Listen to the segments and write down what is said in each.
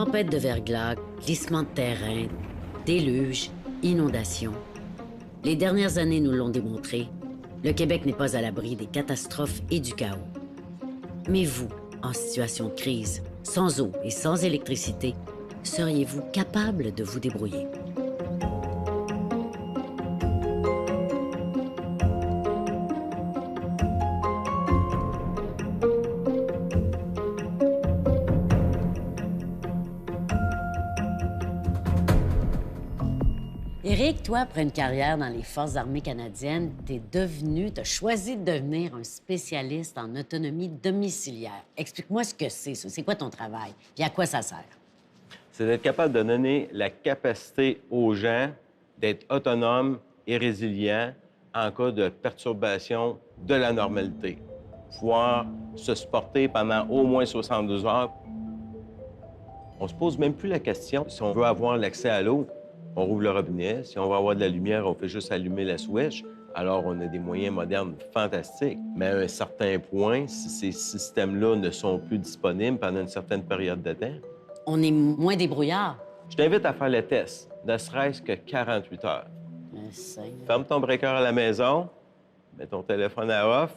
Tempête de verglas, glissement de terrain, déluge, inondations. Les dernières années nous l'ont démontré, le Québec n'est pas à l'abri des catastrophes et du chaos. Mais vous, en situation de crise, sans eau et sans électricité, seriez-vous capable de vous débrouiller? Éric, toi, après une carrière dans les Forces armées canadiennes, t'as choisi de devenir un spécialiste en autonomie domiciliaire. Explique-moi ce que c'est, ça. C'est quoi ton travail? Puis à quoi ça sert? C'est d'être capable de donner la capacité aux gens d'être autonomes et résilients en cas de perturbation de la normalité. Pouvoir se supporter pendant au moins 72 heures. On se pose même plus la question si on veut avoir l'accès à l'eau. On rouvre le robinet. Si on veut avoir de la lumière, on fait juste allumer la switch. Alors, on a des moyens modernes fantastiques. Mais à un certain point, si ces systèmes-là ne sont plus disponibles pendant une certaine période de temps, On est moins débrouillard. je t'invite à faire le test, ne serait-ce que 48 heures. Seigneur. Ferme ton breaker à la maison, mets ton téléphone à off,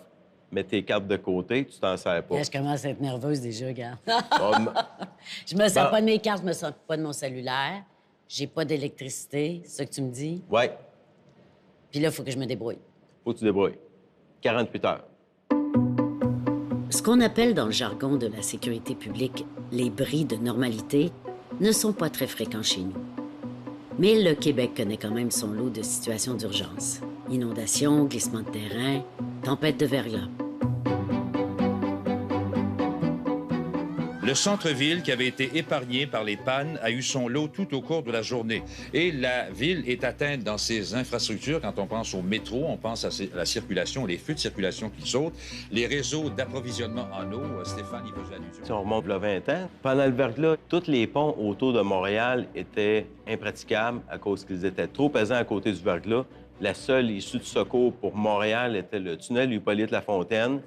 mets tes cartes de côté, tu t'en sers pas. Là, je commence à être nerveuse déjà, regarde. Bon, Je me sers Bon. pas de mes cartes, je me sers pas de mon cellulaire. J'ai pas d'électricité, c'est ça que tu me dis? ouais, Puis là, il faut que je me débrouille. faut que tu débrouilles. 48 heures. Ce qu'on appelle dans le jargon de la sécurité publique les bris de normalité ne sont pas très fréquents chez nous. Mais le Québec connaît quand même son lot de situations d'urgence. Inondations, glissements de terrain, tempêtes de verglas. Le centre-ville, qui avait été épargné par les pannes, a eu son lot tout au cours de la journée. Et la ville est atteinte dans ses infrastructures. Quand on pense au métro, on pense à la circulation, les flux de circulation qui sautent, les réseaux d'approvisionnement en eau. Stéphane y faisait allusion. Si on remonte le 20 ans, pendant le verglas, tous les ponts autour de Montréal étaient impraticables à cause qu'ils étaient trop pesants à côté du verglas. La seule issue de secours pour Montréal était le tunnel Hippolyte-Lafontaine.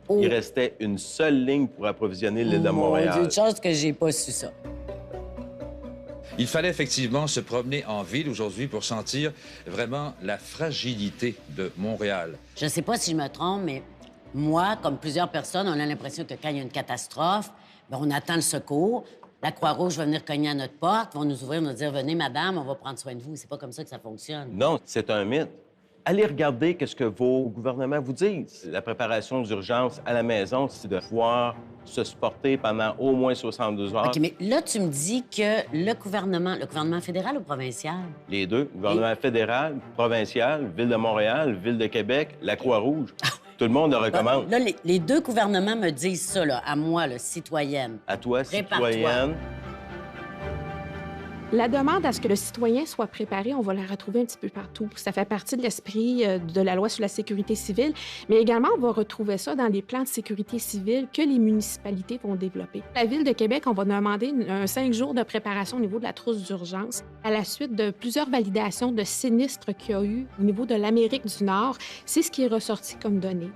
Oh. Il restait une seule ligne pour approvisionner l'île de Mon Montréal. Dieu, de chance que j'ai pas su ça. Il fallait effectivement se promener en ville aujourd'hui pour sentir vraiment la fragilité de Montréal. Je sais pas si je me trompe, mais moi, comme plusieurs personnes, on a l'impression que quand il y a une catastrophe, bien, on attend le secours. La Croix-Rouge va venir cogner à notre porte, vont nous ouvrir, nous dire « Venez, madame, on va prendre soin de vous ». C'est pas comme ça que ça fonctionne. Non, c'est un mythe. Allez regarder ce que vos gouvernements vous disent. La préparation d'urgence à la maison, c'est de pouvoir se supporter pendant au moins 72 heures. OK, mais là, tu me dis que le gouvernement fédéral ou provincial? Les deux, gouvernement fédéral, provincial, Ville de Montréal, Ville de Québec, la Croix-Rouge. Tout le monde le recommande. Là, les deux gouvernements me disent ça, là, à moi, là, citoyenne. À toi, Prépare-toi. citoyenne. La demande à ce que le citoyen soit préparé, on va la retrouver un petit peu partout. Ça fait partie de l'esprit de la loi sur la sécurité civile, mais également, on va retrouver ça dans les plans de sécurité civile que les municipalités vont développer. La Ville de Québec, on va demander 5 jours de préparation au niveau de la trousse d'urgence à la suite de plusieurs validations de sinistres qu'il y a eu au niveau de l'Amérique du Nord. C'est ce qui est ressorti comme données.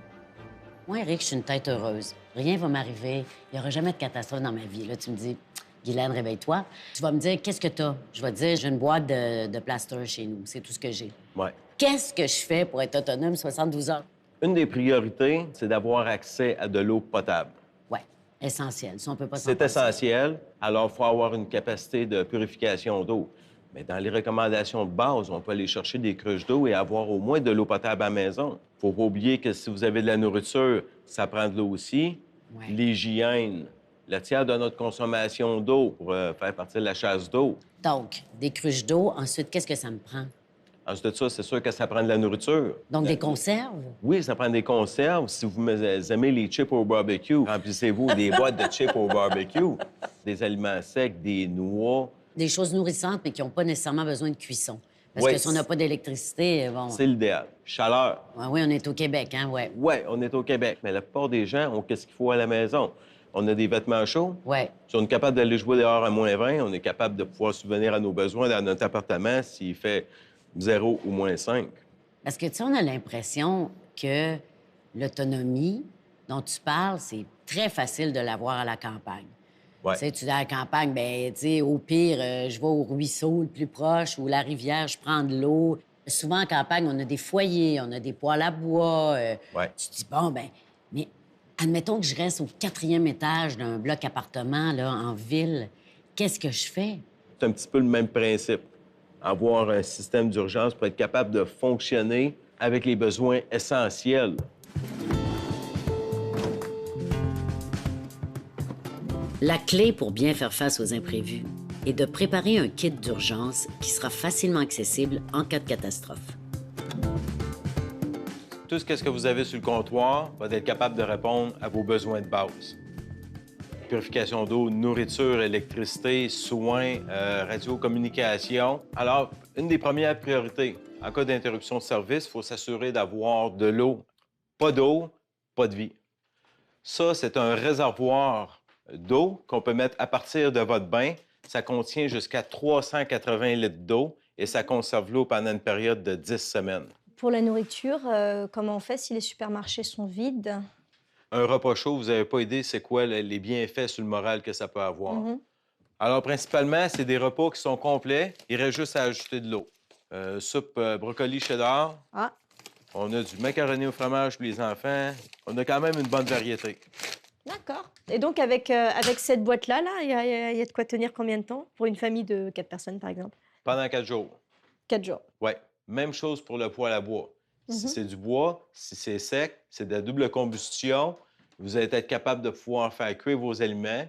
Moi, Eric, je suis une tête heureuse. Rien va m'arriver. Il n'y aura jamais de catastrophe dans ma vie. Là, tu me dis, Guylaine, réveille-toi. Tu vas me dire, qu'est-ce que t'as? Je vais te dire, j'ai une boîte de plaster chez nous. C'est tout ce que j'ai. Ouais. Qu'est-ce que je fais pour être autonome 72 heures? Une des priorités, c'est d'avoir accès à de l'eau potable. Ouais, essentiel. Ça, on peut pas s'en C'est passer. essentiel. Alors, il faut avoir une capacité de purification d'eau. Mais dans les recommandations de base, on peut aller chercher des cruches d'eau et avoir au moins de l'eau potable à la maison. Faut pas oublier que si vous avez de la nourriture, ça prend de l'eau aussi. Ouais. L'hygiène, le tiers de notre consommation d'eau pour faire partie de la chasse d'eau. Donc, des cruches d'eau. Ensuite, qu'est-ce que ça me prend? Ensuite de ça, c'est sûr que ça prend de la nourriture. Donc, des conserves? Oui, ça prend des conserves. Si vous aimez les chips au barbecue, remplissez-vous des boîtes de chips au barbecue. Des aliments secs, des noix. Des choses nourrissantes, mais qui n'ont pas nécessairement besoin de cuisson. Parce Oui. que si on n'a pas d'électricité, bon... C'est l'idéal. Chaleur. Oui, on est au Québec, hein, ouais. Oui, on est au Québec. Mais la plupart des gens ont qu'est-ce qu'il faut à la maison. On a des vêtements chauds. Ouais. Si on est capable d'aller jouer dehors à moins 20, on est capable de pouvoir subvenir à nos besoins dans notre appartement s'il fait 0 ou moins 5. Parce que, tu sais, on a l'impression que l'autonomie dont tu parles, c'est très facile de l'avoir à la campagne. Ouais. Tu sais, tu es à la campagne, ben, tu sais, au pire, je vais au ruisseau le plus proche ou la rivière, je prends de l'eau. Souvent, en campagne, on a des foyers, on a des poêles à bois. Ouais. Tu te dis, bon, ben, mais admettons que je reste au 4e étage d'un bloc appartement, là, en ville. Qu'est-ce que je fais? C'est un petit peu le même principe. Avoir un système d'urgence pour être capable de fonctionner avec les besoins essentiels. La clé pour bien faire face aux imprévus est de préparer un kit d'urgence qui sera facilement accessible en cas de catastrophe. Tout ce que vous avez sur le comptoir va être capable de répondre à vos besoins de base. Purification d'eau, nourriture, électricité, soins, radiocommunication. Alors, une des premières priorités, en cas d'interruption de service, il faut s'assurer d'avoir de l'eau. Pas d'eau, pas de vie. Ça, c'est un réservoir d'eau qu'on peut mettre à partir de votre bain. Ça contient jusqu'à 380 litres d'eau et ça conserve l'eau pendant une période de 10 semaines. Pour la nourriture, comment on fait si les supermarchés sont vides? Un repas chaud, vous n'avez pas idée c'est quoi les bienfaits sur le moral que ça peut avoir. Alors, principalement, c'est des repas qui sont complets. Il reste juste à ajouter de l'eau. Soupe brocoli cheddar. Ah, On a du macaroni au fromage pour les enfants. On a quand même une bonne variété. d'accord. Et donc, avec cette boîte-là, il y a de quoi tenir combien de temps? Pour une famille de 4 personnes, par exemple? Pendant 4 jours. 4 jours. Oui. Même chose pour le poêle à bois. Si Mhm. c'est du bois, si c'est sec, c'est de la double combustion. Vous allez être capable de pouvoir faire cuire vos aliments.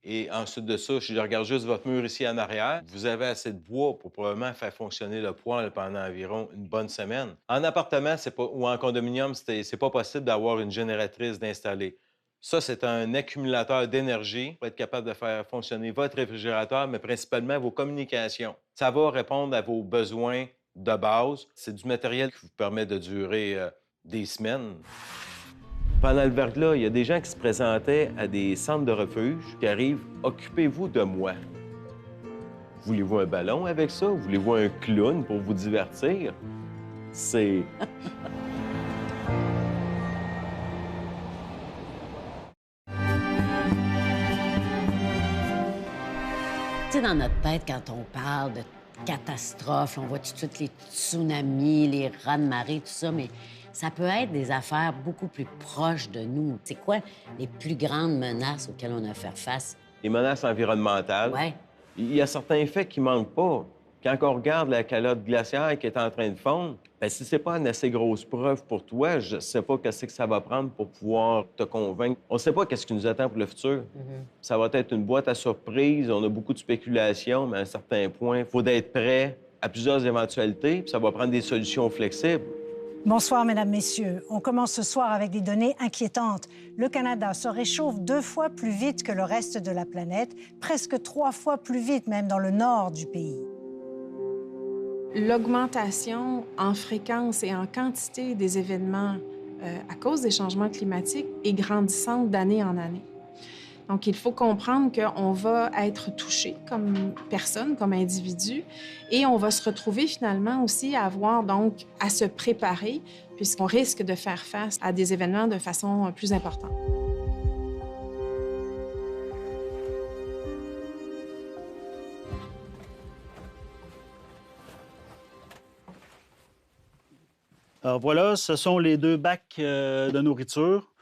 Et ensuite de ça, je regarde juste votre mur ici en arrière. Vous avez assez de bois pour probablement faire fonctionner le poêle pendant environ une bonne semaine. En appartement ou en condominium, c'est pas possible d'avoir une génératrice d'installer. Ça, c'est un accumulateur d'énergie pour être capable de faire fonctionner votre réfrigérateur, mais principalement vos communications. Ça va répondre à vos besoins de base. C'est du matériel qui vous permet de durer des semaines. Pendant le verglas, il y a des gens qui se présentaient à des centres de refuge qui arrivent « Occupez-vous de moi ». Voulez-vous un ballon avec ça? Voulez-vous un clown pour vous divertir? C'est... Tu sais, dans notre tête, quand on parle de catastrophe, on voit tout de suite les tsunamis, les raz-de-marée, tout ça, mais ça peut être des affaires beaucoup plus proches de nous. C'est quoi les plus grandes menaces auxquelles on a à faire face? Les menaces environnementales. Ouais. Il y a certains faits qui manquent pas. Quand on regarde la calotte glaciaire qui est en train de fondre, bien, si c'est pas une assez grosse preuve pour toi, je sais pas qu'est-ce que ça va prendre pour pouvoir te convaincre. On sait pas qu'est-ce qui nous attend pour le futur. Ça va être une boîte à surprise. On a beaucoup de spéculations, mais à un certain point, il faut être prêt à plusieurs éventualités, puis ça va prendre des solutions flexibles. Bonsoir, Mesdames, Messieurs. On commence ce soir avec des données inquiétantes. Le Canada se réchauffe 2 fois plus vite que le reste de la planète, presque 3 fois plus vite même dans le nord du pays. L'augmentation en fréquence et en quantité des événements à cause des changements climatiques est grandissante d'année en année. Donc, il faut comprendre qu'on va être touché comme personne, comme individu, et on va se retrouver finalement aussi à avoir donc à se préparer, puisqu'on risque de faire face à des événements de façon plus importante. Alors voilà, ce sont les 2 bacs de nourriture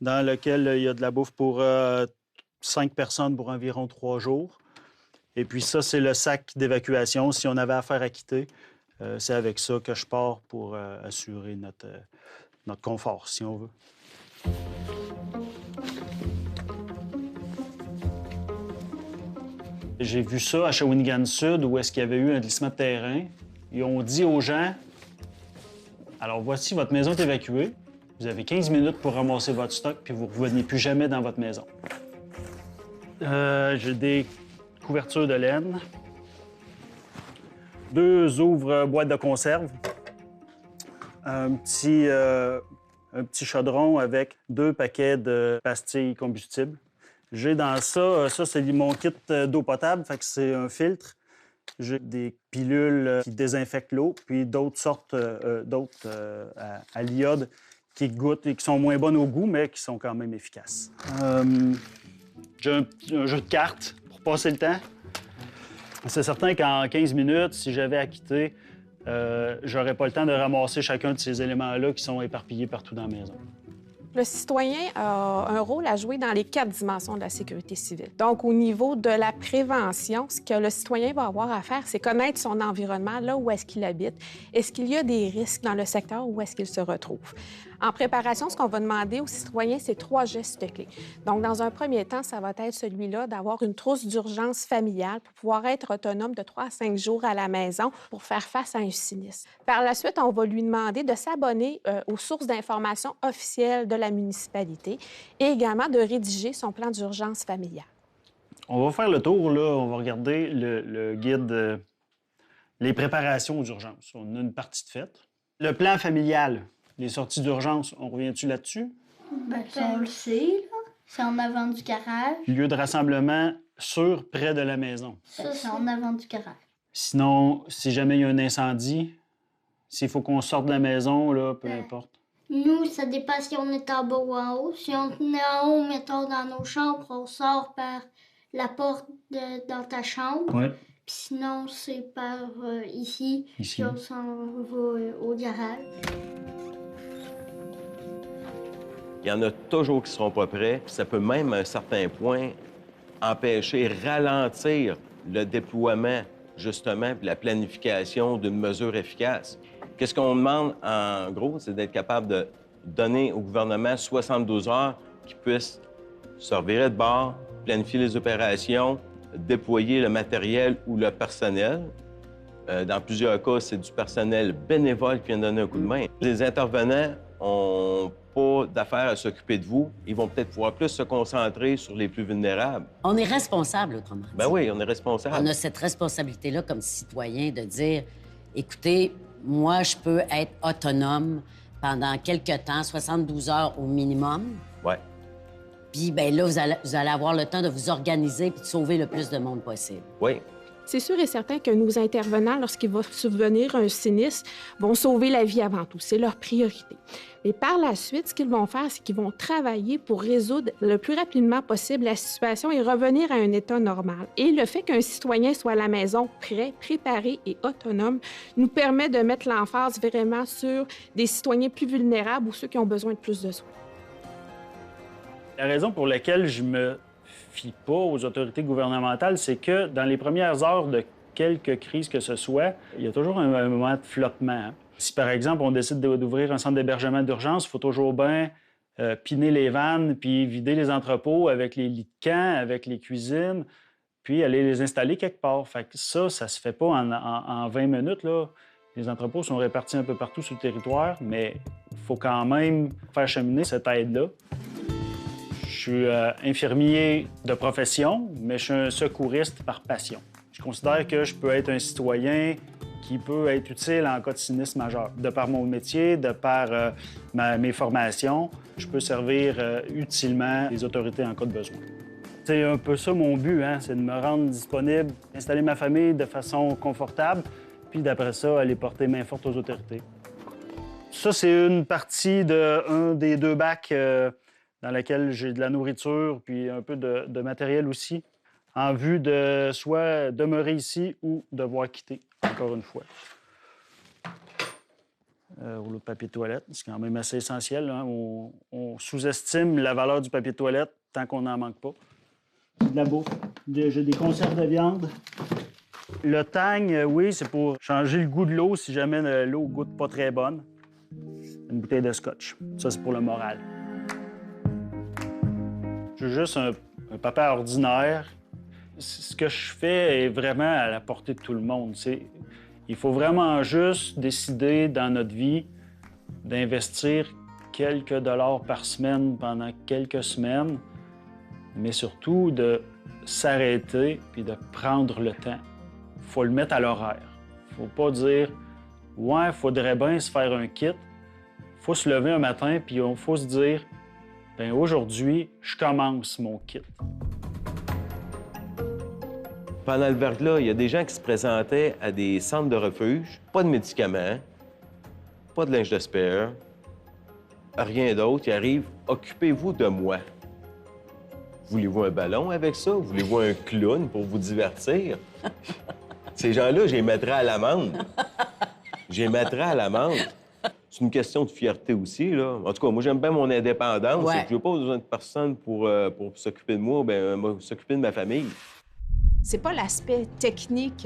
dans lesquels il y a de la bouffe pour 5 personnes pour environ 3 jours. Et puis ça, c'est le sac d'évacuation. Si on avait affaire à quitter, c'est avec ça que je pars pour assurer notre confort, si on veut. J'ai vu ça à Shawinigan Sud, où est-ce qu'il y avait eu un glissement de terrain. Ils ont dit aux gens, alors voici, votre maison est évacuée. Vous avez 15 minutes pour ramasser votre stock, puis vous ne revenez plus jamais dans votre maison. J'ai des couvertures de laine, 2 ouvre-boîtes de conserve, un petit chaudron avec 2 paquets de pastilles combustibles. J'ai dans ça c'est mon kit d'eau potable, fait que c'est un filtre. J'ai des pilules qui désinfectent l'eau, puis d'autres sortes à l'iode qui goûtent et qui sont moins bonnes au goût, mais qui sont quand même efficaces. J'ai un jeu de cartes pour passer le temps. C'est certain qu'en 15 minutes, si j'avais à quitter, j'aurais pas le temps de ramasser chacun de ces éléments-là qui sont éparpillés partout dans la maison. Le citoyen a un rôle à jouer dans les 4 dimensions de la sécurité civile. Donc, au niveau de la prévention, ce que le citoyen va avoir à faire, c'est connaître son environnement, là où est-ce qu'il habite. Est-ce qu'il y a des risques dans le secteur où est-ce qu'il se retrouve? En préparation, ce qu'on va demander aux citoyens, c'est 3 gestes clés. Donc, dans un premier temps, ça va être celui-là d'avoir une trousse d'urgence familiale pour pouvoir être autonome de 3 à 5 jours à la maison pour faire face à un sinistre. Par la suite, on va lui demander de s'abonner aux sources d'information officielles de la municipalité et également de rédiger son plan d'urgence familiale. On va faire le tour, là. On va regarder le guide, les préparations aux urgences. On a une partie de faite. Le plan familial, les sorties d'urgence, on revient-tu là-dessus? Ben, ça, on le sait, là. C'est en avant du garage. Lieu de rassemblement sûr, près de la maison. Ça, c'est en avant du garage. Sinon, si jamais il y a un incendie, s'il faut qu'on sorte de la maison, là, peu importe. Nous, ça dépend si on est en bas ou en haut. Si on est en haut, mettons, dans nos chambres, on sort par la porte dans ta chambre. Ouais. Puis sinon, c'est par ici. Ici. Puis on s'en va au garage. Il y en a toujours qui ne seront pas prêts. Puis ça peut même, à un certain point, empêcher, ralentir le déploiement, justement, puis la planification d'une mesure efficace. Qu'est-ce qu'on demande, en gros, c'est d'être capable de donner au gouvernement 72 heures qui puisse se revirer de bord, planifier les opérations, déployer le matériel ou le personnel. Dans plusieurs cas, c'est du personnel bénévole qui vient donner un coup de main. Les intervenants n'ont pas d'affaires à s'occuper de vous. Ils vont peut-être pouvoir plus se concentrer sur les plus vulnérables. On est responsable, autrement dit. Ben oui, on est responsable. On a cette responsabilité-là comme citoyen de dire, écoutez, moi, je peux être autonome pendant quelques temps, 72 heures au minimum. Ouais. Puis, bien là, vous allez avoir le temps de vous organiser puis de sauver le plus de monde possible. Oui. C'est sûr et certain que nos intervenants, lorsqu'il va survenir un sinistre, vont sauver la vie avant tout. C'est leur priorité. Et par la suite, ce qu'ils vont faire, c'est qu'ils vont travailler pour résoudre le plus rapidement possible la situation et revenir à un état normal. Et le fait qu'un citoyen soit à la maison prêt, préparé et autonome nous permet de mettre l'emphase vraiment sur des citoyens plus vulnérables ou ceux qui ont besoin de plus de soins. La raison pour laquelle je me fie pas aux autorités gouvernementales, c'est que dans les premières heures de quelque crise que ce soit, il y a toujours un moment de flottement. Hein. Si, par exemple, on décide d'ouvrir un centre d'hébergement d'urgence, il faut toujours bien piner les vannes puis vider les entrepôts avec les lits de camp, avec les cuisines, puis aller les installer quelque part. Fait que ça se fait pas en 20 minutes, là. Les entrepôts sont répartis un peu partout sur le territoire, mais il faut quand même faire cheminer cette aide-là. Je suis infirmier de profession, mais je suis un secouriste par passion. Je considère que je peux être un citoyen qui peut être utile en cas de sinistre majeur. De par mon métier, de par mes formations, je peux servir utilement les autorités en cas de besoin. C'est un peu ça mon but, hein? C'est de me rendre disponible, installer ma famille de façon confortable, puis d'après ça, aller porter main forte aux autorités. Ça, c'est une partie d'un des 2 bacs dans laquelle j'ai de la nourriture puis un peu de matériel aussi, en vue de soit demeurer ici ou devoir quitter, encore une fois. Rouleau de papier de toilette, c'est quand même assez essentiel. Hein? On sous-estime la valeur du papier de toilette tant qu'on n'en manque pas. De la bouffe. J'ai des conserves de viande. Le tang, oui, c'est pour changer le goût de l'eau si jamais l'eau goûte pas très bonne. Une bouteille de scotch. Ça, c'est pour le moral. Je suis juste un papa ordinaire. Ce que je fais est vraiment à la portée de tout le monde. Il faut vraiment juste décider dans notre vie d'investir quelques dollars par semaine pendant quelques semaines, mais surtout de s'arrêter puis de prendre le temps. Il faut le mettre à l'horaire. Il ne faut pas dire « Ouais, il faudrait bien se faire un kit ». Il faut se lever un matin puis il faut se dire « Bien, aujourd'hui, je commence mon kit ». Pendant le verglas, il y a des gens qui se présentaient à des centres de refuge, pas de médicaments, pas de linge de spare, rien d'autre. Ils arrivent, occupez-vous de moi. Voulez-vous un ballon avec ça? Voulez-vous un clown pour vous divertir? Ces gens-là, je les mettrais à l'amende. Je les mettrais à l'amende. C'est une question de fierté aussi, là. En tout cas, moi, j'aime bien mon indépendance. Ouais. Je n'ai pas besoin de personne pour s'occuper de moi ou bien s'occuper de ma famille. C'est pas l'aspect technique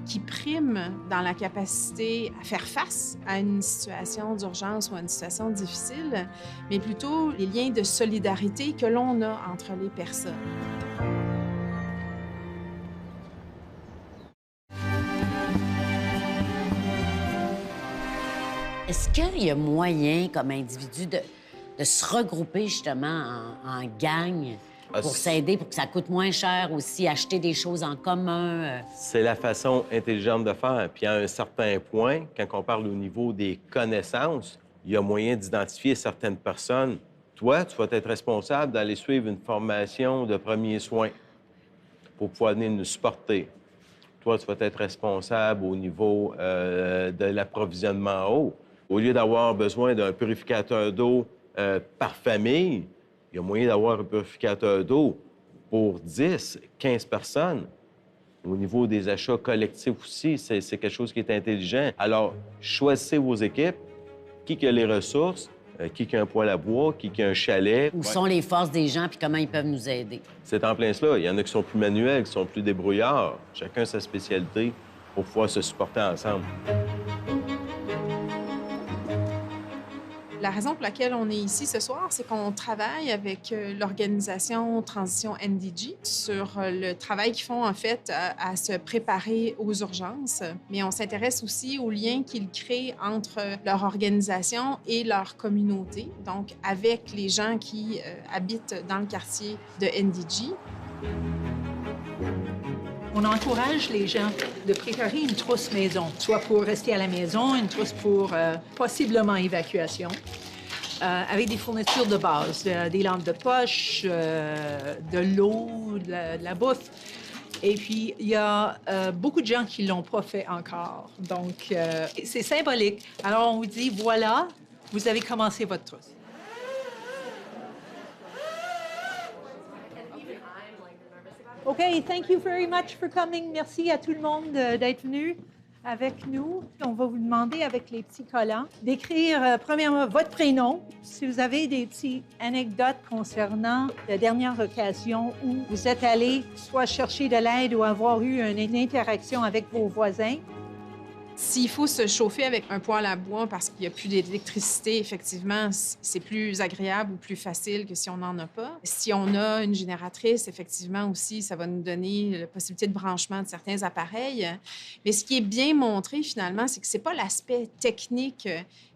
qui prime dans la capacité à faire face à une situation d'urgence ou à une situation difficile, mais plutôt les liens de solidarité que l'on a entre les personnes. Est-ce qu'il y a moyen, comme individu, de se regrouper justement en gang pour s'aider, pour que ça coûte moins cher aussi, acheter des choses en commun? C'est la façon intelligente de faire. Puis à un certain point, quand on parle au niveau des connaissances, il y a moyen d'identifier certaines personnes. Toi, tu vas être responsable d'aller suivre une formation de premiers soins pour pouvoir venir nous supporter. Toi, tu vas être responsable au niveau de l'approvisionnement en eau. Au lieu d'avoir besoin d'un purificateur d'eau par famille, il y a moyen d'avoir un purificateur d'eau pour 10, 15 personnes. Au niveau des achats collectifs aussi, c'est quelque chose qui est intelligent. Alors, choisissez vos équipes. Qui a les ressources? Qui a un poêle à bois? Qui a un chalet? Où sont les forces des gens puis comment ils peuvent nous aider? C'est en plein cela. Il y en a qui sont plus manuels, qui sont plus débrouillards. Chacun sa spécialité pour pouvoir se supporter ensemble. La raison pour laquelle on est ici ce soir, c'est qu'on travaille avec l'organisation Transition NDG sur le travail qu'ils font, en fait, à se préparer aux urgences. Mais on s'intéresse aussi aux liens qu'ils créent entre leur organisation et leur communauté, donc avec les gens qui habitent dans le quartier de NDG. On encourage les gens de préparer une trousse maison, soit pour rester à la maison, une trousse pour possiblement évacuation, avec des fournitures de base, des lampes de poche, de l'eau, de la bouffe. Et puis, il y a beaucoup de gens qui ne l'ont pas fait encore. Donc, c'est symbolique. Alors, on vous dit, voilà, vous avez commencé votre trousse. OK, thank you very much for coming. Merci à tout le monde d'être venu avec nous. On va vous demander, avec les petits collants, d'écrire premièrement votre prénom. Si vous avez des petites anecdotes concernant la dernière occasion où vous êtes allé soit chercher de l'aide ou avoir eu une interaction avec vos voisins. S'il faut se chauffer avec un poêle à bois parce qu'il n'y a plus d'électricité, effectivement, c'est plus agréable ou plus facile que si on n'en a pas. Si on a une génératrice, effectivement aussi, ça va nous donner la possibilité de branchement de certains appareils. Mais ce qui est bien montré, finalement, c'est que ce n'est pas l'aspect technique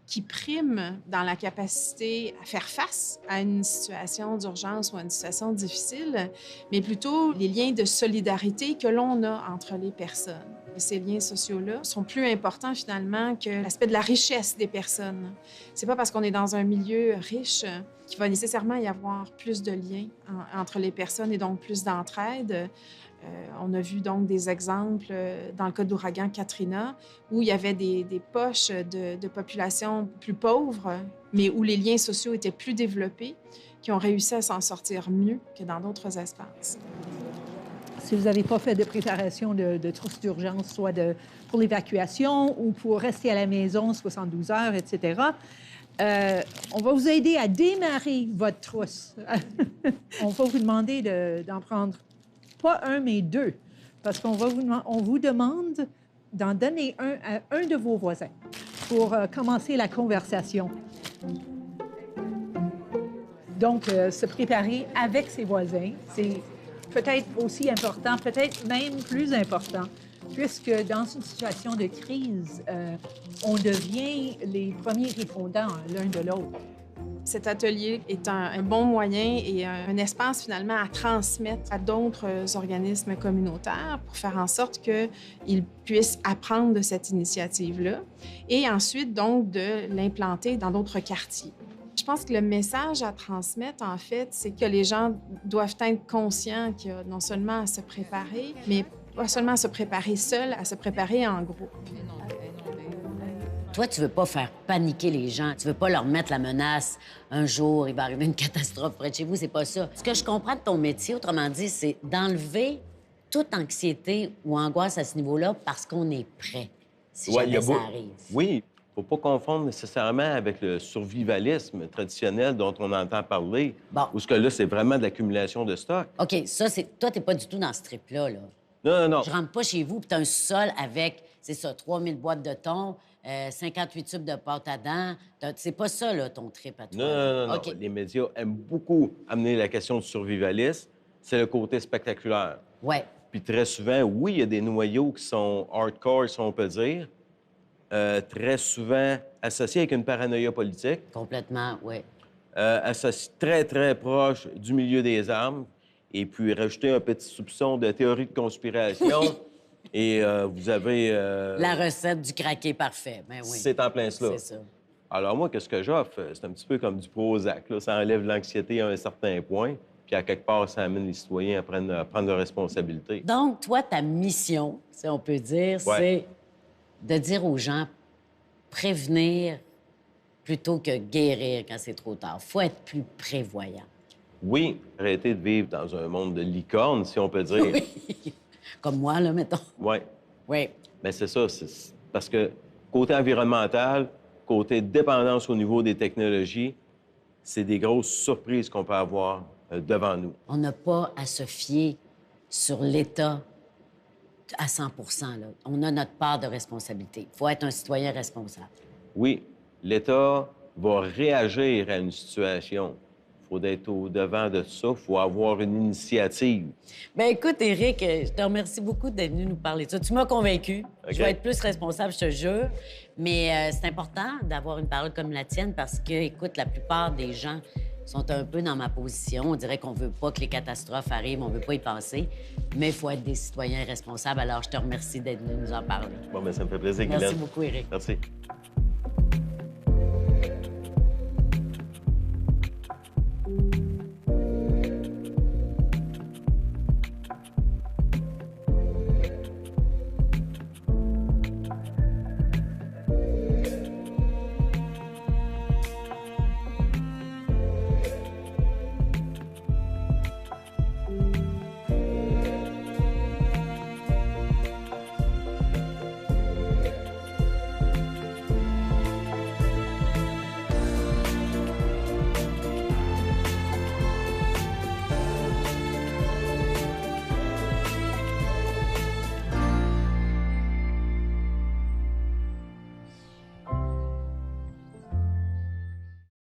qui prime dans la capacité à faire face à une situation d'urgence ou à une situation difficile, mais plutôt les liens de solidarité que l'on a entre les personnes. Ces liens sociaux-là sont plus importants, finalement, que l'aspect de la richesse des personnes. C'est pas parce qu'on est dans un milieu riche qu'il va nécessairement y avoir plus de liens entre les personnes et donc plus d'entraide. On a vu donc des exemples dans le cas de l'ouragan Katrina où il y avait des poches de populations plus pauvres, mais où les liens sociaux étaient plus développés, qui ont réussi à s'en sortir mieux que dans d'autres espaces. Si vous n'avez pas fait de préparation de trousse d'urgence, soit pour l'évacuation ou pour rester à la maison 72 heures, etc., on va vous aider à démarrer votre trousse. On va vous demander d'en prendre pas un, mais deux, parce qu'on vous demande d'en donner un à un de vos voisins pour commencer la conversation. Donc, se préparer avec ses voisins, c'est peut-être aussi important, peut-être même plus important, puisque dans une situation de crise, on devient les premiers répondants l'un de l'autre. Cet atelier est un bon moyen et un espace finalement à transmettre à d'autres organismes communautaires pour faire en sorte qu'ils puissent apprendre de cette initiative-là et ensuite donc de l'implanter dans d'autres quartiers. Je pense que le message à transmettre, en fait, c'est que les gens doivent être conscients qu'il y a non seulement à se préparer, mais pas seulement à se préparer seul, à se préparer en groupe. Toi, tu veux pas faire paniquer les gens. Tu veux pas leur mettre la menace. Un jour, il va arriver une catastrophe près de chez vous. C'est pas ça. Ce que je comprends de ton métier, autrement dit, c'est d'enlever toute anxiété ou angoisse à ce niveau-là parce qu'on est prêt, si Ouais, il y jamais a ça arrive. Oui, faut pas confondre nécessairement avec le survivalisme traditionnel dont on entend parler. Bon. Où ce que là, c'est vraiment de l'accumulation de stock. OK, ça, c'est... Toi, t'es pas du tout dans ce trip-là, là. Non. Je rentre pas chez vous, puis t'as un sol avec, c'est ça, 3000 boîtes de thon, 58 tubes de pâte à dents. C'est pas ça, là, ton trip à toi. Non. OK. Les médias aiment beaucoup amener la question du survivalisme. C'est le côté spectaculaire. Ouais. Puis très souvent, oui, il y a des noyaux qui sont hardcore, si on peut dire, très souvent associés avec une paranoïa politique, Complètement, oui. associés très, très proche du milieu des armes, et puis rajouter un petit soupçon de théorie de conspiration, et vous avez... La recette du craqué parfait, ben oui. C'est en plein cela. C'est ça. Alors moi, qu'est-ce que j'offre? C'est un petit peu comme du Prozac, là. Ça enlève l'anxiété à un certain point, puis à quelque part, ça amène les citoyens à prendre leurs responsabilités. Donc, toi, ta mission, si on peut dire, c'est de dire aux gens, prévenir plutôt que guérir quand c'est trop tard. Faut être plus prévoyant. Oui, arrêter de vivre dans un monde de licorne, si on peut dire. Oui. Comme moi, là, mettons. Oui. Oui. Mais c'est ça, c'est parce que côté environnemental, côté dépendance au niveau des technologies, c'est des grosses surprises qu'on peut avoir devant nous. On n'a pas à se fier sur l'État à 100 là. On a notre part de responsabilité. Il faut être un citoyen responsable. Oui, l'État va réagir à une situation. Il faut être au-devant de ça. Il faut avoir une initiative. Bien, écoute, Éric, je te remercie beaucoup d'être venu nous parler de ça. Tu m'as convaincu. OK. Je vais être plus responsable, je te jure. Mais c'est important d'avoir une parole comme la tienne parce que, écoute, la plupart des gens sont un peu dans ma position. On dirait qu'on veut pas que les catastrophes arrivent, on veut pas y penser. Mais il faut être des citoyens responsables. Alors, je te remercie d'être venu nous en parler. Bon, bien, ça me fait plaisir, Merci Guylaine. beaucoup, Éric. Merci.